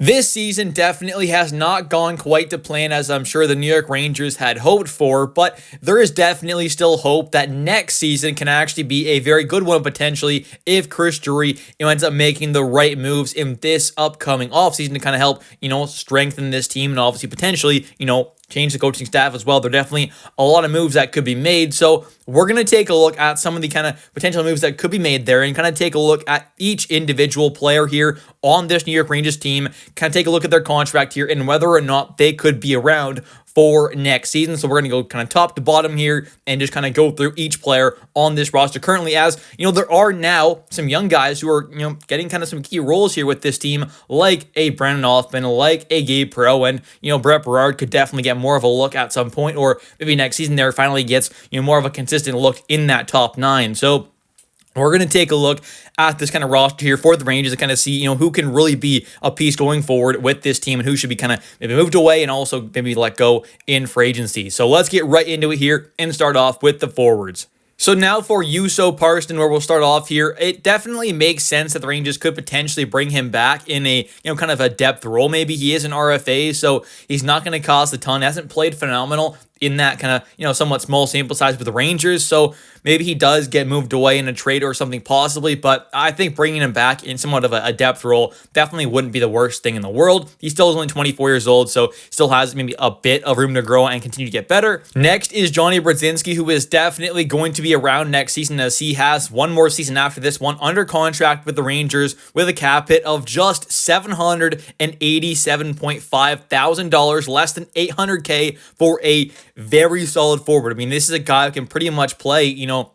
This season definitely has not gone quite to plan as I'm sure the New York Rangers had hoped for, but there is definitely still hope that next season can actually be a very good one potentially if Chris Drury ends up making the right moves in this upcoming offseason to kind of help, strengthen this team and obviously potentially, change the coaching staff as well. There are definitely a lot of moves that could be made. So we're going to take a look at some of the kind of potential moves that could be made there and kind of take a look at each individual player here on this New York Rangers team, kind of take a look at their contract here and whether or not they could be around for next season. So we're going to go kind of top to bottom here and just kind of go through each player on this roster currently, as there are now some young guys who are getting kind of some key roles here with this team, like a Brandon Offman, like a Gabe Perreault, and Brett Berard could definitely get more of a look at some point, or maybe next season there finally gets more of a consistent look in that top nine. So we're going to take a look at this kind of roster here for the Rangers to kind of see, who can really be a piece going forward with this team and who should be kind of maybe moved away and also maybe let go in free agency. So let's get right into it here and start off with the forwards. So now for Juuso Parston, where we'll start off here, it definitely makes sense that the Rangers could potentially bring him back in a, kind of a depth role. Maybe he is an RFA, so he's not going to cost a ton. He hasn't played phenomenal in that kind of, somewhat small sample size with the Rangers. So maybe he does get moved away in a trade or something possibly, but I think bringing him back in somewhat of a depth role definitely wouldn't be the worst thing in the world. He still is only 24 years old, so still has maybe a bit of room to grow and continue to get better. Next is Johnny Brodzinski, who is definitely going to be around next season as he has one more season after this one under contract with the Rangers with a cap hit of just $787.5 thousand, less than $800K for a very solid forward. I mean, this is a guy who can pretty much play,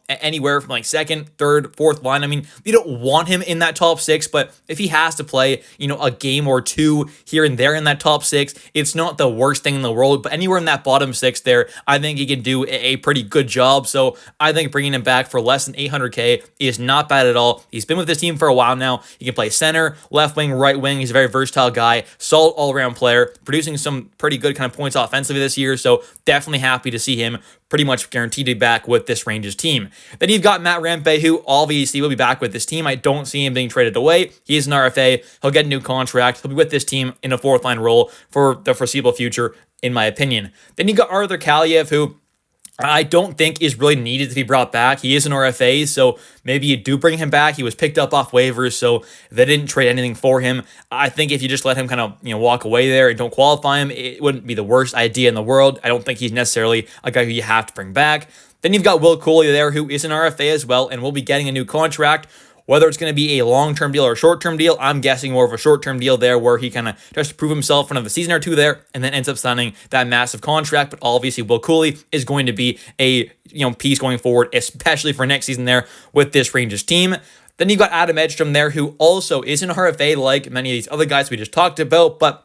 anywhere from like second, third, fourth line. I mean, you don't want him in that top six, but if he has to play, a game or two here and there in that top six, it's not the worst thing in the world. But anywhere in that bottom six there, I think he can do a pretty good job. So I think bringing him back for less than $800K is not bad at all. He's been with this team for a while now. He can play center, left wing, right wing. He's a very versatile guy, solid all-around player, producing some pretty good kind of points offensively this year. So definitely happy to see him pretty much guaranteed to be back with this Rangers team. Then you've got Matt Rempe, who obviously will be back with this team. I don't see him being traded away. He is an RFA. He'll get a new contract. He'll be with this team in a fourth line role for the foreseeable future, in my opinion. Then you got Arthur Kaliev, who I don't think is really needed to be brought back. He is an RFA, so maybe you do bring him back. He was picked up off waivers, so they didn't trade anything for him. I think if you just let him kind of walk away there and don't qualify him, it wouldn't be the worst idea in the world. I don't think he's necessarily a guy who you have to bring back. Then you've got Will Coley there, who is an RFA as well, and will be getting a new contract. Whether it's going to be a long-term deal or a short-term deal, I'm guessing more of a short-term deal there where he kind of tries to prove himself for another season or two there and then ends up signing that massive contract. But obviously, Will Cooley is going to be a piece going forward, especially for next season there with this Rangers team. Then you've got Adam Edstrom there, who also is an RFA like many of these other guys we just talked about, but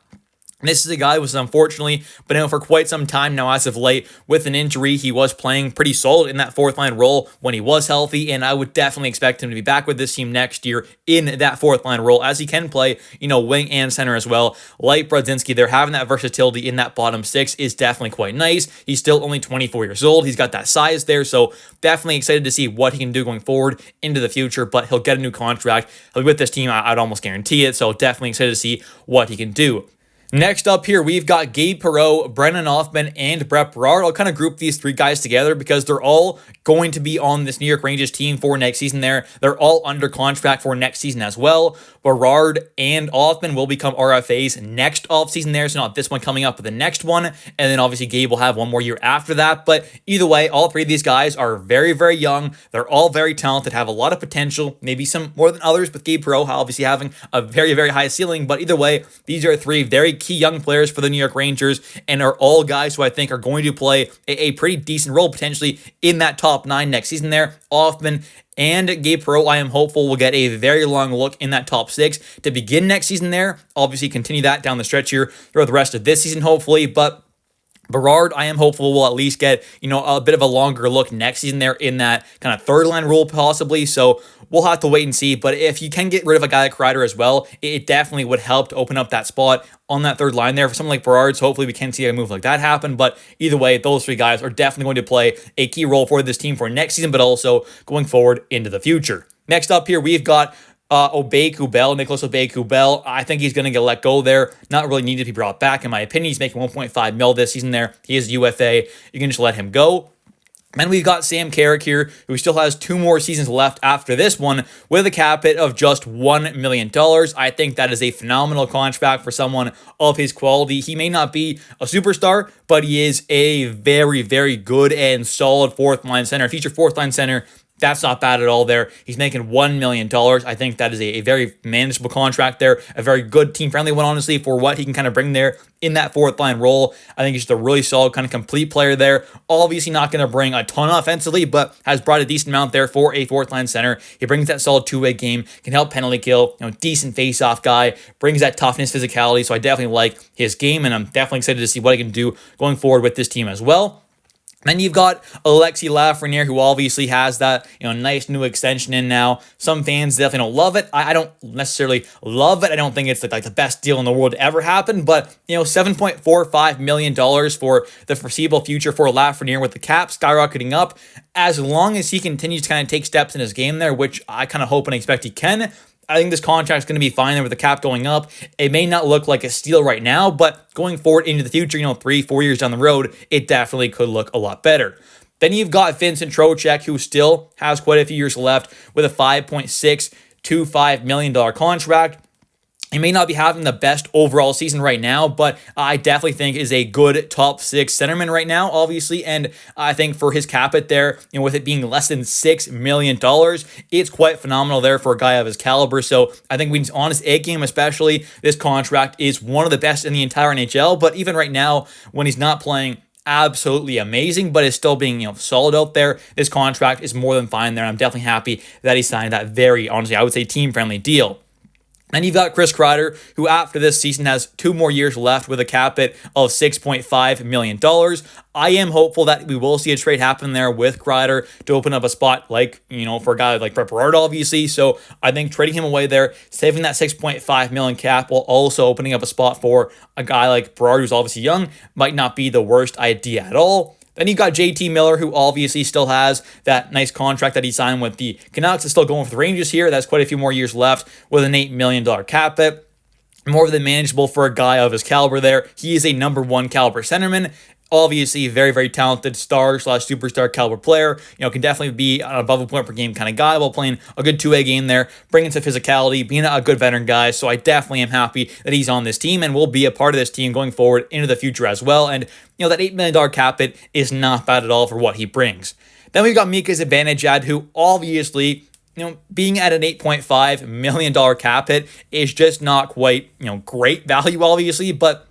this is a guy who has unfortunately been out for quite some time now as of late with an injury. He was playing pretty solid in that fourth line role when he was healthy, and I would definitely expect him to be back with this team next year in that fourth line role as he can play, wing and center as well. Like Brodzinski, they're having that versatility in that bottom six is definitely quite nice. He's still only 24 years old. He's got that size there, so definitely excited to see what he can do going forward into the future, but he'll get a new contract. He'll be with this team, I'd almost guarantee it, so definitely excited to see what he can do. Next up here, we've got Gabe Perreault, Brennan Offman, and Brett Berard. I'll kind of group these three guys together because they're all going to be on this New York Rangers team for next season there. They're all under contract for next season as well. Berard and Offman will become RFAs next offseason there, so not this one coming up, but the next one. And then obviously Gabe will have one more year after that. But either way, all three of these guys are very, very young. They're all very talented, have a lot of potential, maybe some more than others, with Gabe Perreault obviously having a very, very high ceiling. But either way, these are three very key young players for the New York Rangers and are all guys who I think are going to play a pretty decent role potentially in that top nine next season there. Offman and Gabe Perreault, I am hopeful, will get a very long look in that top six to begin next season there. Obviously, continue that down the stretch here throughout the rest of this season, hopefully. But Berard, I am hopeful will at least get, a bit of a longer look next season there in that kind of third line role possibly. So we'll have to wait and see. But if you can get rid of a guy like Kreider as well, it definitely would help to open up that spot on that third line there for something like Berard. So hopefully we can see a move like that happen. But either way, those three guys are definitely going to play a key role for this team for next season, but also going forward into the future. Next up here, we've got Nicholas Obey-Kubel, I think he's going to get let go there. Not really needed to be brought back, in my opinion. He's making 1.5 mil this season there. He is UFA. You can just let him go. And we've got Sam Carrick here, who still has 2 more seasons left after this one, with a cap hit of just $1 million. I think that is a phenomenal contract for someone of his quality. He may not be a superstar, but he is a very, very good and solid fourth-line center, future fourth-line center. That's not bad at all there. He's making $1 million. I think that is a very manageable contract there, a very good team-friendly one, honestly, for what he can kind of bring there in that fourth-line role. I think he's just a really solid kind of complete player there. Obviously not going to bring a ton offensively, but has brought a decent amount there for a fourth-line center. He brings that solid two-way game, can help penalty kill, decent face-off guy, brings that toughness, physicality, so I definitely like his game, and I'm definitely excited to see what he can do going forward with this team as well. Then you've got Alexis Lafreniere, who obviously has that nice new extension in now. Some fans definitely don't love it. I don't necessarily love it. I don't think it's like the best deal in the world to ever happen. But $7.45 million for the foreseeable future for Lafreniere, with the cap skyrocketing up. As long as he continues to kind of take steps in his game there, which I kind of hope and expect he can, I think this contract's going to be fine there with the cap going up. It may not look like a steal right now, but going forward into the future, 3-4 years down the road, it definitely could look a lot better. Then you've got Vincent Trocheck, who still has quite a few years left with a $5.625 million contract. He may not be having the best overall season right now, but I definitely think is a good top 6 centerman right now, obviously. And I think for his cap hit there, with it being less than $6 million, it's quite phenomenal there for a guy of his caliber. So I think when he's on his A game especially, this contract is one of the best in the entire NHL. But even right now, when he's not playing absolutely amazing, but is still being solid out there, this contract is more than fine there. I'm definitely happy that he signed that very, honestly, I would say team-friendly deal. Then you've got Chris Kreider, who after this season has 2 more years left with a cap hit of $6.5 million. I am hopeful that we will see a trade happen there with Kreider to open up a spot for a guy like Brett Berard, obviously. So I think trading him away there, saving that $6.5 million cap, while also opening up a spot for a guy like Berard, who's obviously young, might not be the worst idea at all. Then you've got JT Miller, who obviously still has that nice contract that he signed with the Canucks. Is still going for the Rangers here. That's quite a few more years left with an $8 million cap hit. More than manageable for a guy of his caliber there. He is a number 1 caliber centerman. Obviously, very, very talented star/superstar caliber player. Can definitely be an above a point per game kind of guy while playing a good two-way game there, bringing some physicality, being a good veteran guy. So I definitely am happy that he's on this team and will be a part of this team going forward into the future as well. And, that $8 million cap hit is not bad at all for what he brings. Then we've got Mika Zibanejad, who obviously, being at an $8.5 million cap hit is just not quite, great value, obviously. But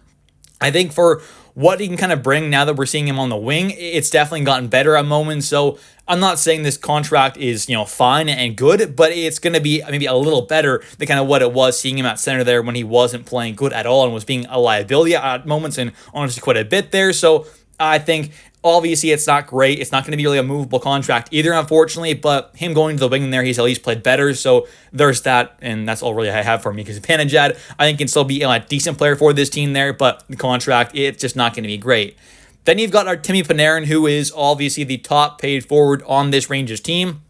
I think for what he can kind of bring now that we're seeing him on the wing, it's definitely gotten better at moments. So I'm not saying this contract is, fine and good, but it's going to be maybe a little better than kind of what it was seeing him at center there when he wasn't playing good at all and was being a liability at moments and honestly quite a bit there. So I think obviously it's not great. It's not going to be really a movable contract either, unfortunately, but him going to the wing there, he's at least played better. So there's that, and that's all really I have for me, because Zibanejad, I think, can still be a decent player for this team there, but the contract, it's just not going to be great. Then you've got our Artemi Panarin, who is obviously the top paid forward on this Rangers team.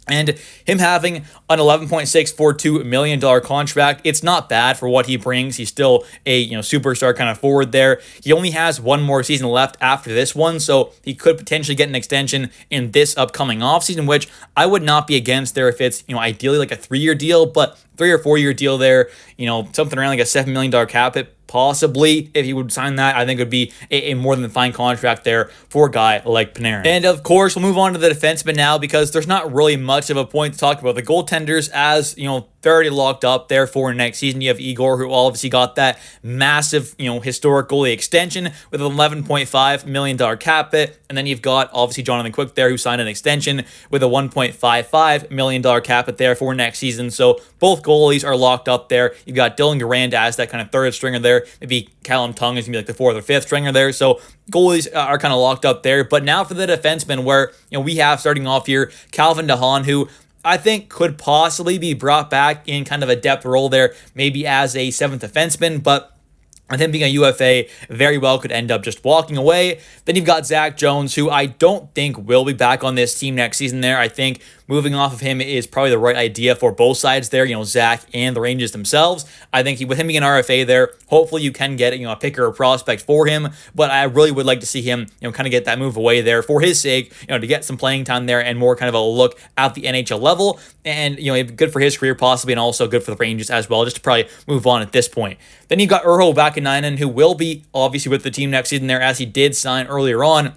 And him having an $11.642 million contract, it's not bad for what he brings. He's still a superstar kind of forward there. He only has 1 more season left after this one, so he could potentially get an extension in this upcoming offseason, which I would not be against there if it's ideally like a 3-year deal, but 3 or 4 year deal there, something around like a $7 million cap hit. Possibly, if he would sign that, I think it would be a more than fine contract there for a guy like Panarin. And of course, we'll move on to the defenseman now, because there's not really much of a point to talk about the goaltenders, as they're already locked up there for next season. You have Igor, who obviously got that massive, historic goalie extension with an $11.5 million cap hit. And then you've got obviously Jonathan Quick there, who signed an extension with a $1.55 million cap hit there for next season. So both goalies are locked up there. You've got Dylan Garand as that kind of third stringer there. Maybe Callum Tongue is going to be like the 4th or 5th stringer there. So goalies are kind of locked up there. But now for the defensemen, where we have starting off here Calvin DeHaan, who I think could possibly be brought back in kind of a depth role there, maybe as a 7th defenseman, but and him being a UFA very well could end up just walking away. Then you've got Zach Jones, who I don't think will be back on this team next season there. I think moving off of him is probably the right idea for both sides there, Zach and the Rangers themselves. I think with him being an RFA there, hopefully you can get, a pick or a prospect for him, but I really would like to see him, kind of get that move away there for his sake, to get some playing time there and more kind of a look at the NHL level, and, good for his career possibly, and also good for the Rangers as well, just to probably move on at this point. Then you've got Urho Vakanainen, who will be obviously with the team next season there, as he did sign earlier on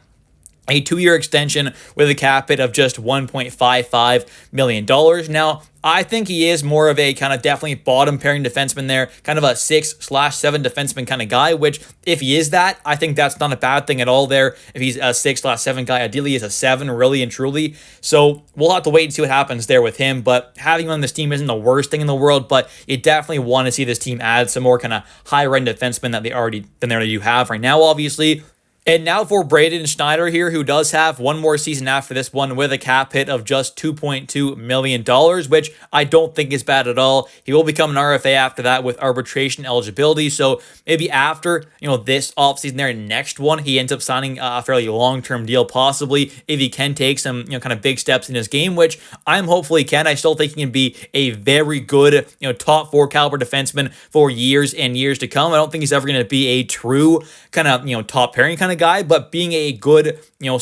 a 2-year extension with a cap hit of just $1.55 million. Now, I think he is more of a kind of definitely bottom pairing defenseman there, kind of a 6/7 defenseman kind of guy, which if he is that, I think that's not a bad thing at all there. If he's a 6/7 guy, ideally he's a 7 really and truly. So we'll have to wait and see what happens there with him, but having him on this team isn't the worst thing in the world, but you definitely want to see this team add some more kind of higher-end defensemen that they already have right now, obviously. And now for Braden Schneider here, who does have one more season after this one with a cap hit of just $2.2 million, which I don't think is bad at all. He will become an RFA after that with arbitration eligibility. So maybe after, this offseason there, next one, he ends up signing a fairly long-term deal, possibly, if he can take some, kind of big steps in his game, which I'm hopefully can. I still think he can be a very good, top 4 caliber defenseman for years and years to come. I don't think he's ever going to be a true kind of, top pairing kind of guy, but being a good,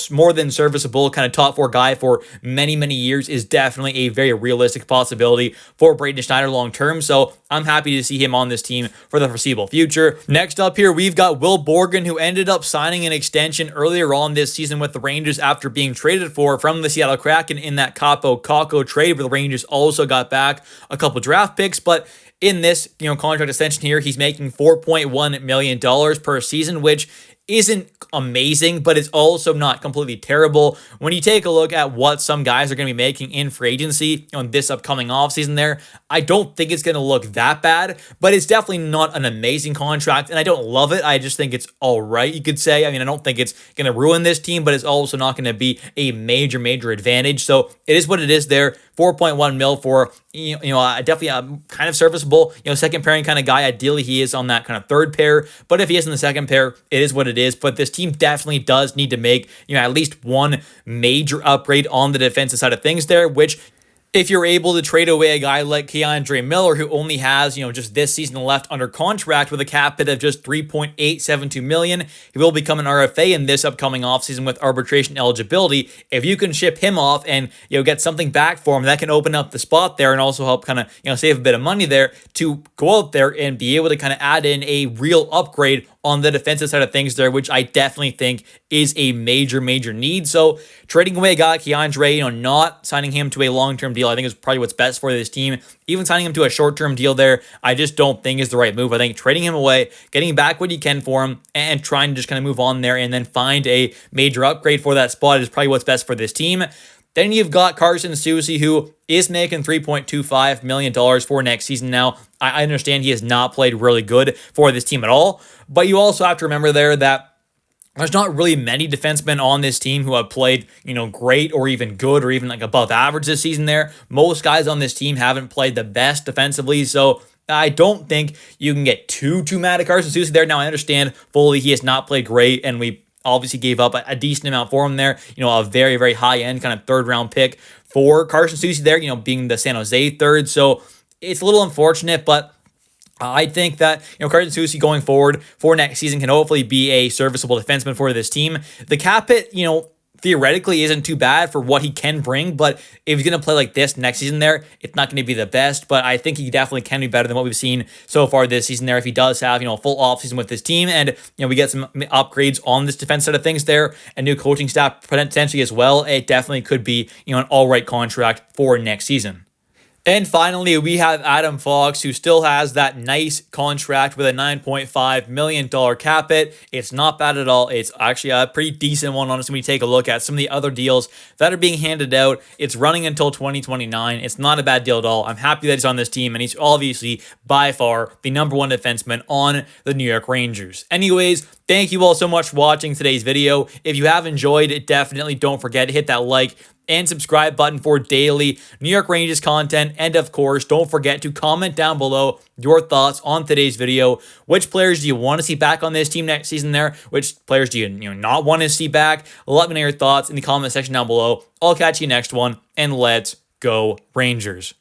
more than serviceable kind of top 4 guy for many, many years is definitely a very realistic possibility for Braden Schneider long term. So I'm happy to see him on this team for the foreseeable future. Next up here, we've got Will Borgen, who ended up signing an extension earlier on this season with the Rangers after being traded from the Seattle Kraken in that Capo Kakko trade, where the Rangers also got back a couple draft picks. But in this, contract extension here, he's making $4.1 million per season, which isn't amazing, but it's also not completely terrible. When you take a look at what some guys are going to be making in free agency on this upcoming offseason there, I don't think it's going to look that bad, but it's definitely not an amazing contract, and I don't love it. I just think it's all right, you could say. I mean, I don't think it's going to ruin this team, but it's also not going to be a major, major advantage. So it is what it is there. 4.1 mil for, definitely a kind of serviceable, second pairing kind of guy. Ideally, he is on that kind of third pair, but if he is in the second pair, it is what it is. But this team definitely does need to make, at least one major upgrade on the defensive side of things there, which, if you're able to trade away a guy like Keandre Miller, who only has, just this season left under contract with a cap hit of just $3.872 million, he will become an RFA in this upcoming offseason with arbitration eligibility. If you can ship him off and, get something back for him, that can open up the spot there and also help kind of, save a bit of money there to go out there and be able to kind of add in a real upgrade on the defensive side of things there, which I definitely think is a major, major need. So trading away a guy like Keandre, not signing him to a long-term deal, I think is probably what's best for this team. Even signing him to a short-term deal there, I just don't think is the right move. I think trading him away, getting back what you can for him, and trying to just kind of move on there and then find a major upgrade for that spot is probably what's best for this team. Then you've got Carson Soucy, who is making $3.25 million for next season now. I understand he has not played really good for this team at all, but you also have to remember there that there's not really many defensemen on this team who have played, great or even good or even like above average this season there. Most guys on this team haven't played the best defensively, so I don't think you can get too mad at Carson Soucy there. Now, I understand fully he has not played great, and we obviously gave up a decent amount for him there, a very, very high-end kind of third-round pick for Carson Soucy there, being the San Jose third. So it's a little unfortunate, but I think that, Carson Soucy going forward for next season can hopefully be a serviceable defenseman for this team. The cap hit, theoretically isn't too bad for what he can bring, but if he's going to play like this next season there, it's not going to be the best, but I think he definitely can be better than what we've seen so far this season there if he does have, a full offseason with his team, and, we get some upgrades on this defense side of things there, a new coaching staff potentially as well. It definitely could be, an all right contract for next season. And finally, we have Adam Fox, who still has that nice contract with a $9.5 million cap hit. It's not bad at all. It's actually a pretty decent one, honestly, when you take a look at some of the other deals that are being handed out. It's running until 2029. It's not a bad deal at all. I'm happy that he's on this team, and he's obviously, by far, the number one defenseman on the New York Rangers. Anyways, thank you all so much for watching today's video. If you have enjoyed it, definitely don't forget to hit that like and subscribe button for daily New York Rangers content. And of course, don't forget to comment down below your thoughts on today's video. Which players do you want to see back on this team next season there? Which players do you not want to see back? Let me know your thoughts in the comment section down below. I'll catch you next one, and let's go Rangers.